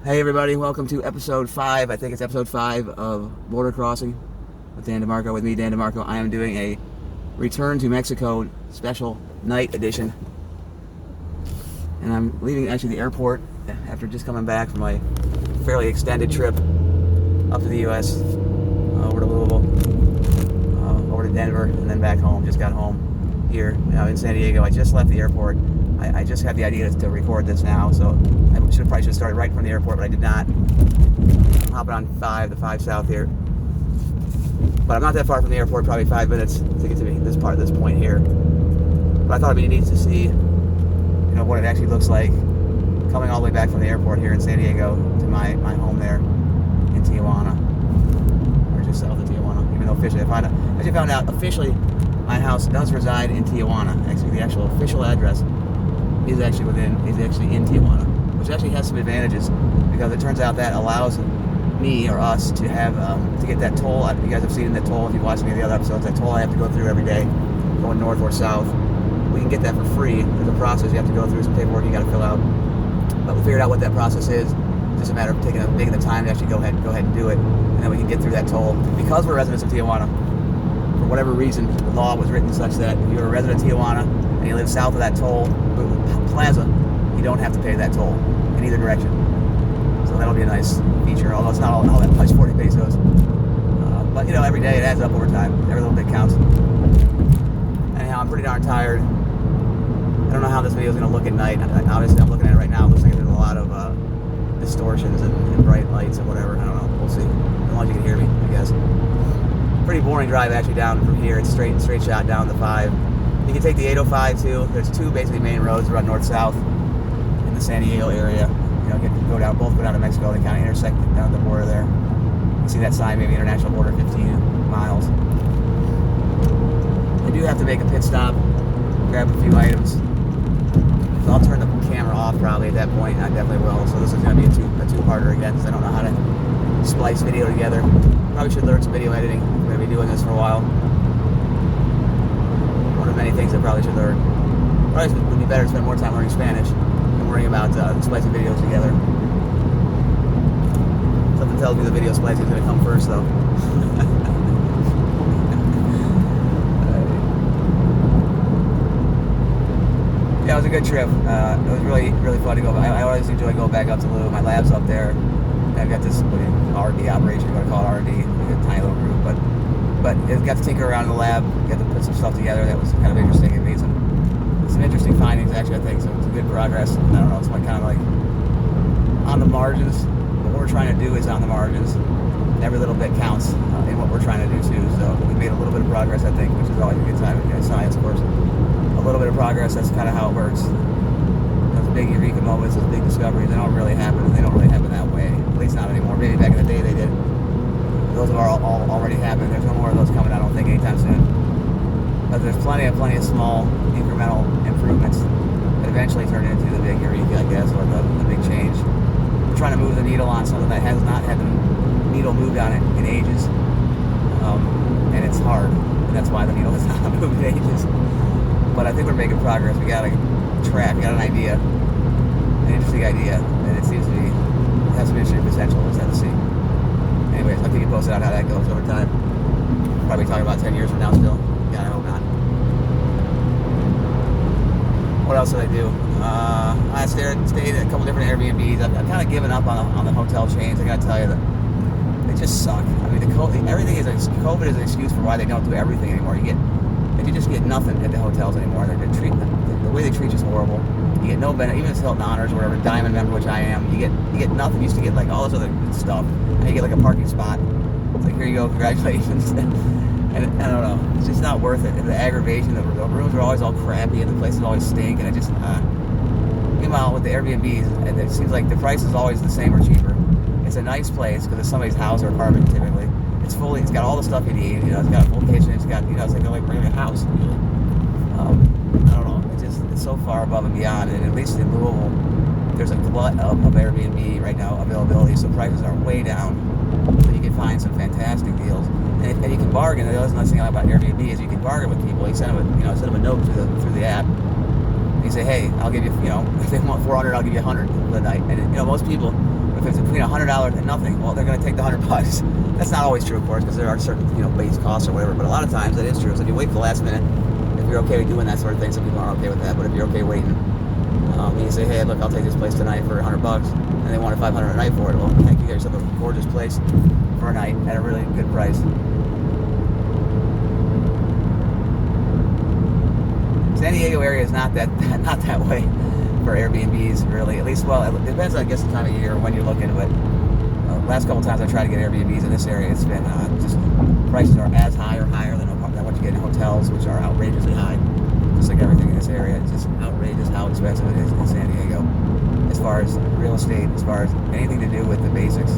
Hey everybody, welcome to episode 5. I think it's episode 5 of Border Crossing with Dan DeMarco. With me, Dan DeMarco. I am doing a Return to Mexico special night edition. And I'm leaving actually the airport after just coming back from my fairly extended trip up to the U.S. Over to Louisville, over to Denver, and then back home. Just got home here in San Diego. I just left the airport. I just had the idea to record this now, so I probably should have started right from the airport, but I did not. I'm hopping on the 5 South here. But I'm not that far from the airport, probably 5 minutes to get to this point here. But I thought it'd be neat to see, what it actually looks like coming all the way back from the airport here in San Diego to my home there in Tijuana, or just south of Tijuana. Even though officially, I found out officially my house does reside in Tijuana. Actually, the actual official address is actually in Tijuana, which actually has some advantages because it turns out that allows me or us to have to get that toll. You guys have seen that toll if you've watched any of the other episodes. That toll I have to go through every day, going north or south. We can get that for free. There's a process you have to go through, some paperwork you got to fill out. But we figured out what that process is. It's just a matter of making the time to actually go ahead and do it, and then we can get through that toll. Because we're residents of Tijuana, for whatever reason, the law was written such that if you're a resident of Tijuana and you live south of that toll plaza, you don't have to pay that toll in either direction. So that'll be a nice feature, although it's not all that much, 40 pesos. But every day it adds up over time. Every little bit counts. Anyhow, I'm pretty darn tired. I don't know how this video is going to look at night. Obviously, I'm looking at it right now. It looks like there's a lot of distortions and bright lights and whatever. I don't know. We'll see. As long as you can hear me, I guess. Pretty boring drive actually down from here. It's straight shot down the 5. You can take the 805 too. There's 2 basically main roads run north-south in the San Diego area. Both go down to Mexico. They kind of intersect down at the border there. You see that sign, maybe international border, 15 miles. I do have to make a pit stop, grab a few items. So I'll turn the camera off probably at that point. I definitely will. So this is going to be a two-parter again because I don't know how to splice video together. Probably should learn some video editing. I'm going to be doing this for a while. One of many things I probably should learn. Probably would be better to spend more time learning Spanish than worrying about splicing videos together. Something tells me the video splicing is going to come first, though. Yeah, it was a good trip. It was really, really fun to go. I always enjoy going back up to Lou. My lab's up there. I've got this R&D operation. You want to call it R&D? A tiny little group, but it got to tinker around in the lab. Got to put some stuff together that was kind of interesting. It made some interesting findings. Actually, I think some good progress. I don't know. It's kind of like on the margins. But what we're trying to do is on the margins. Every little bit counts in what we're trying to do too. So we made a little bit of progress, I think, which is always a good time in science, of course. A little bit of progress. That's kind of how it works. Those big eureka moments, those big discoveries, they don't really happen. They don't really happen that way. At least not anymore. Maybe back in the day they did. Those have all already happened. There's no more of those coming. I don't think anytime soon. But there's plenty of small incremental improvements that eventually turn into the big eureka, I guess, or the big change. We're trying to move the needle on something that has not had the needle moved on it in ages, and it's hard. And that's why the needle has not moved in ages. But I think we're making progress. We got a track, we got an idea, an interesting idea, and it seems to be has some interesting potential. We'll just have to see. Anyways, I'll keep you posted on how that goes over time. Probably talking about 10 years from now still. Yeah, I hope not. What else did I do? I stayed at a couple different Airbnbs. I've kind of given up on the hotel chains. I gotta tell you that they just suck. I mean, everything is COVID is an excuse for why they don't do everything anymore. You just get nothing at the hotels anymore. The way they treat you is horrible. You get no benefit, even if it's Hilton Honors or whatever, Diamond member, which I am. You get nothing. You used to get like all this other good stuff. Now you get like a parking spot. It's like, here you go, congratulations. And I don't know, it's just not worth it. And the aggravation, the rooms are always all crappy, and the places always stink. And meanwhile, with the Airbnbs, and it seems like the price is always the same or cheaper. It's a nice place because it's somebody's house or apartment typically. It's got all the stuff you need. It's got a full kitchen. It's got, it's like a house. I don't know. It's so far above and beyond. And at least in Louisville, there's a glut of Airbnb right now availability. So prices are way down. So you can find some fantastic deals, and you can bargain. The other nice thing about Airbnb is you can bargain with people. You send them a note through the app. And you say, hey, I'll give you, if they want 400, I'll give you 100 for the night. And most people If it's between $100 and nothing, well, they're going to take the $100. That's not always true, of course, because there are certain, base costs or whatever. But a lot of times that is true. So if you wait for the last minute, if you're okay with doing that sort of thing, some people aren't okay with that. But if you're okay waiting, and you say, hey, look, I'll take this place tonight for $100, and they wanted $500 a night for it. Well, heck, you get yourself a gorgeous place for a night at a really good price. San Diego area is not that way for Airbnbs, really. At least, well, it depends, I guess, the time of year when you're looking. But last couple times I tried to get Airbnbs in this area, it's been just prices are as high or higher than what you get in hotels, which are outrageously high. Just like everything in this area, it's just outrageous how expensive it is in San Diego. As far as real estate, as far as anything to do with the basics.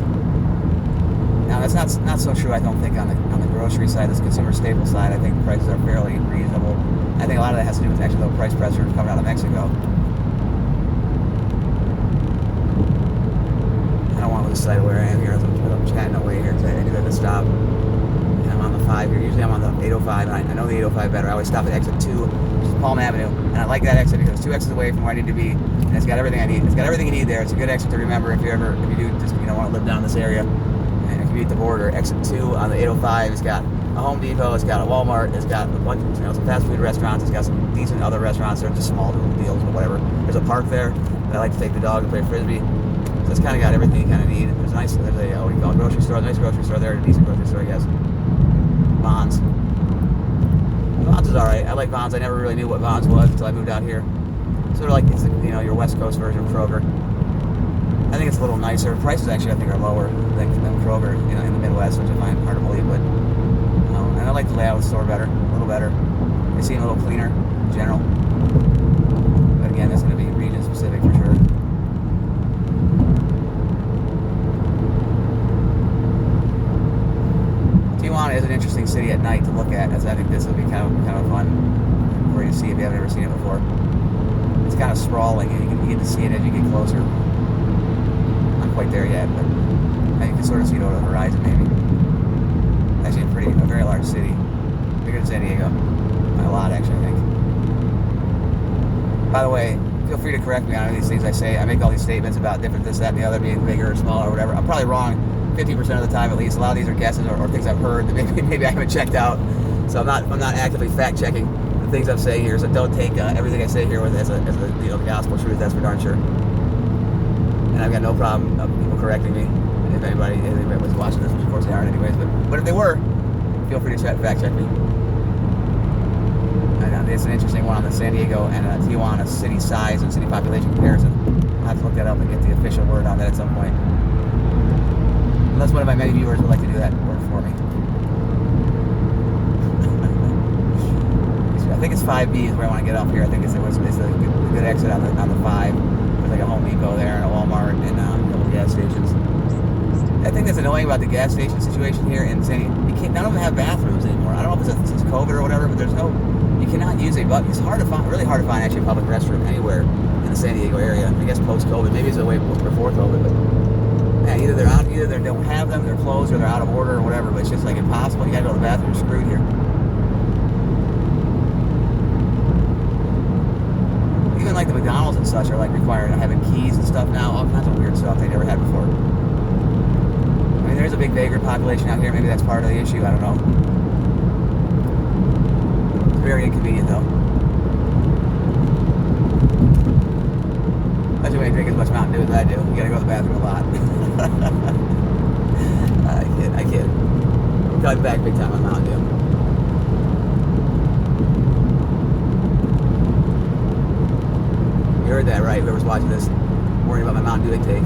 Now that's not so true, I don't think, on the grocery side, this consumer staple side. I think prices are fairly reasonable. I think a lot of that has to do with actually low price pressure coming out of Mexico. I don't want to lose sight of where I am here as I'm chatting away here because I do have to stop. And I'm on the 5 here. Usually I'm on the 805, and I know the 805 better. I always stop at exit 2, which is Palm Avenue, and I like that exit because it's 2 exits away from where I need to be, and it's got everything I need. It's got everything you need there. It's a good exit to remember if you do just want to live down this area. And if you meet the border, exit 2 on the 805, it's got a Home Depot, it's got a Walmart, it's got a bunch of some fast food restaurants, it's got some decent other restaurants. They're just small little deals, but whatever. There's a park there that I like to take the dog and play frisbee. So it's kind of got everything you kind of need. There's a what do you call it, grocery store, nice grocery store there, a decent grocery store, I guess. Vons. Vons is alright. I like Vons. I never really knew what Vons was until I moved out here. Sort of like it's your West Coast version of Kroger. I think it's a little nicer. Prices actually I think are lower than Kroger, in the Midwest, which I find hard to believe, but and I like the layout of the store better, a little better. They seem a little cleaner in general. But again, that's going to be region specific for sure. Tijuana is an interesting city at night to look at, as I think this will be kind of fun for you to see if you haven't ever seen it before. It's kind of sprawling, and you get to see it as you get closer. Not quite there yet, but you can sort of see it over the horizon, maybe. Actually, a very large city, bigger than San Diego, by a lot, actually, I think. By the way, feel free to correct me on any of these things I say. I make all these statements about different this, that, and the other being bigger or smaller or whatever. I'm probably wrong 50% of the time, at least. A lot of these are guesses or things I've heard that maybe I haven't checked out. So I'm not actively fact checking the things I'm saying here. So don't take everything I say here as a gospel truth. That's for darn sure. And I've got no problem of people correcting me. If anybody was watching this, which of course they aren't anyways, but if they were, feel free to fact check me. And it's an interesting one on the San Diego and Tijuana city size and city population comparison. I'll have to look that up and get the official word on that at some point. Unless one of my many viewers would like to do that work for me. I think it's 5B is where I want to get off here. I think it's a good exit on the 5. There's like a Home Depot there and a Walmart and a couple gas stations. I think that's annoying about the gas station situation here in San Diego. None of them have bathrooms anymore. I don't know if it's COVID or whatever, but you cannot use it's really hard to find actually a public restroom anywhere in the San Diego area. I guess post-COVID, maybe it's a way before COVID, but either they don't have them, they're closed, or they're out of order or whatever, but it's just like impossible. You gotta go to the bathroom, you're screwed here. Even like the McDonald's and such are like required having keys and stuff now, all kinds of weird stuff they never had before. I mean, there's a big vagrant population out here. Maybe that's part of the issue. I don't know. It's very inconvenient, though. Especially when you drink as much Mountain Dew as I do. You gotta go to the bathroom a lot. I kid. I'm cutting back big time on Mountain Dew. You heard that, right? Whoever's watching this, worrying about my Mountain Dew intake.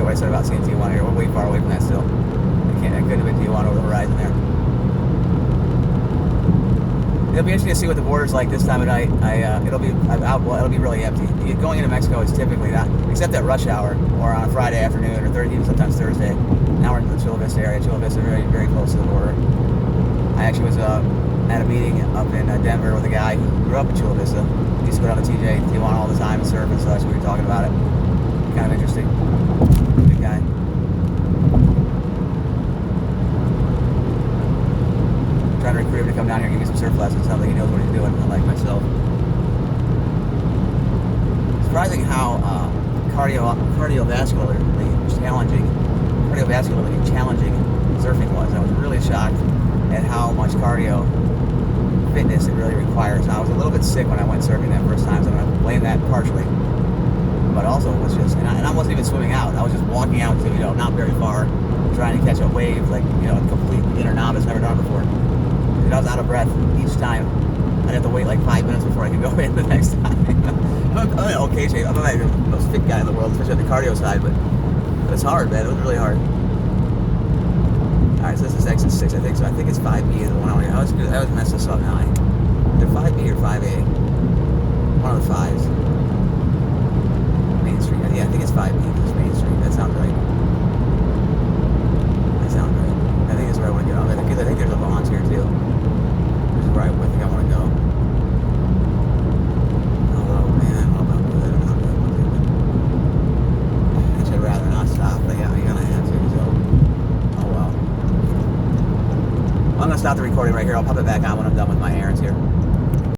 I said about seeing Tijuana here. We're way far away from that still. I couldn't have been Tijuana over the horizon there. It'll be interesting to see what the border's like this time of night. It'll be really empty. Going into Mexico is typically not, except at rush hour or on a Friday afternoon or even sometimes Thursday. Now we're in the Chula Vista area. Chula Vista is very, very close to the border. I actually was at a meeting up in Denver with a guy who grew up in Chula Vista. He used to go down to TJ, Tijuana all the time and surf and such. We were talking about it. Kind of interesting. Good guy. Trying to recruit him to come come down here and give me some surf lessons. Sounds like he knows what he's doing, unlike myself. Surprising how cardiovascularly challenging surfing was. I was really shocked at how much cardio fitness it really requires. Now, I was a little bit sick when I went surfing that first time, so I'm going to blame that partially. But also it was just, and I wasn't even swimming out. I was just walking out to, not very far, trying to catch a wave, like, a complete beginner novice, never done it before. And I was out of breath each time. I'd have to wait like 5 minutes before I could go in the next time. I'm in okay shape. I'm not the most fit guy in the world, especially on the cardio side, but it's hard, man. It was really hard. Alright, so this is exit 6, I think. So I think it's 5B is the one I want to go. I always mess this up now. Either 5B or 5A. One of the 5s. Main Street. Yeah, I think it's 5B. It's Main Street. That sounds right. I think that's where I want to get off. I think there's a Vons here too. This is where I think I want to go. Although, man, I don't know about that. I should rather not stop, but yeah, you're gonna have to. So, oh well. I'm gonna stop the recording right here. I'll pop it back on when I'm done with my errands here.